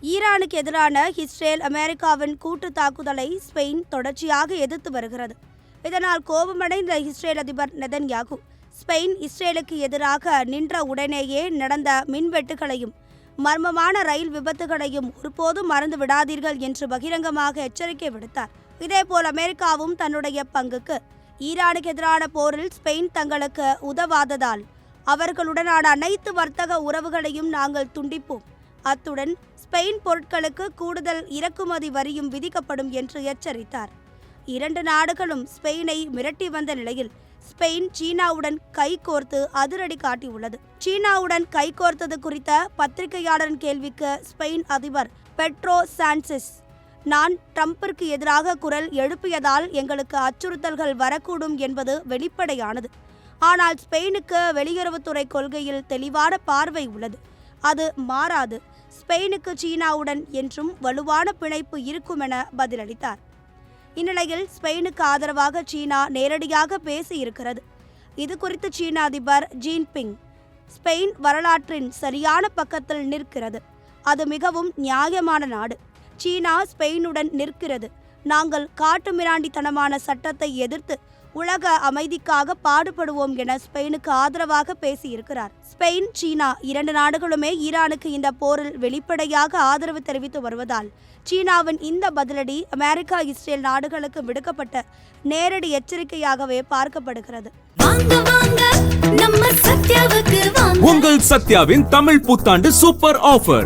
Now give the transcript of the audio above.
ஈரானுக்கு எதிரான இஸ்ரேல் அமெரிக்காவின் கூட்டு தாக்குதலை ஸ்பெயின் தொடர்ச்சியாக எதிர்த்து வருகிறது. இதனால் கோபமடைந்த இஸ்ரேல் அதிபர் நெதன்யாகு ஸ்பெயின் இஸ்ரேலுக்கு எதிராக நின்ற உடனேயே நடந்த மின்வெட்டுகளையும் மர்மமான ரயில் விபத்துகளையும் ஒருபோதும் மறந்து விடாதீர்கள் என்று பகிரங்கமாக எச்சரிக்கை விடுத்தார். இதேபோல் அமெரிக்காவும் தன்னுடைய பங்குக்கு ஈரானுக்கு எதிரான போரில் ஸ்பெயின் தங்களுக்கு உதவாததால் அவர்களுடனான அனைத்து வர்த்தக உறவுகளையும் நாங்கள் துண்டிப்போம், அத்துடன் ஸ்பெயின் பொருட்களுக்கு கூடுதல் இறக்குமதி வரியும் விதிக்கப்படும் என்று எச்சரித்தார். இரண்டு நாடுகளும் ஸ்பெயினை மிரட்டி வந்த நிலையில் ஸ்பெயின் சீனாவுடன் கைகோர்த்து அதிரடி காட்டியுள்ளது. சீனாவுடன் கைகோர்த்தது குறித்த பத்திரிகையாளரின் கேள்விக்கு ஸ்பெயின் அதிபர் பெட்ரோ சான்செஸ், நான் ட்ரம்பிற்கு எதிராக குரல் எழுப்பியதால் எங்களுக்கு அச்சுறுத்தல்கள் வரக்கூடும் என்பது வெளிப்படையானது. ஆனால் ஸ்பெயினுக்கு வெளியுறவுத்துறை கொள்கையில் தெளிவான பார்வை உள்ளது, அது மாறாது. ஸ்பெயினுக்கு சீனாவுடன் என்றும் வலுவான பிணைப்பு இருக்கும் என பதிலளித்தார். இந்நிலையில் ஸ்பெயினுக்கு ஆதரவாக சீனா நேரடியாக பேசியிருக்கிறது. இது குறித்து சீன அதிபர் ஜின்பிங், ஸ்பெயின் வரலாற்றின் சரியான பக்கத்தில் நிற்கிறது, அது மிகவும் நியாயமான நாடு. சீனா ஸ்பெயினுடன் நிற்கிறது. நாங்கள் காட்டுமிராண்டித்தனமான சட்டத்தை எதிர்த்து உலக அமைதிக்காக பாடுபடுவோம் என ஸ்பெயினுக்கு ஆதரவாக பேசியிருக்கிறார். ஸ்பெயின், சீனா இரண்டு நாடுகளுமே ஈரானுக்கு இந்த போரில் வெளிப்படையாக ஆதரவு தெரிவித்து வருவதால் சீனாவின் இந்த பதிலடி அமெரிக்கா, இஸ்ரேல் நாடுகளுக்கு விடுக்கப்பட்ட நேரடி எச்சரிக்கையாகவே பார்க்கப்படுகிறது. உங்கள் சத்யாவின் தமிழ் புத்தாண்டு சூப்பர் ஆஃபர்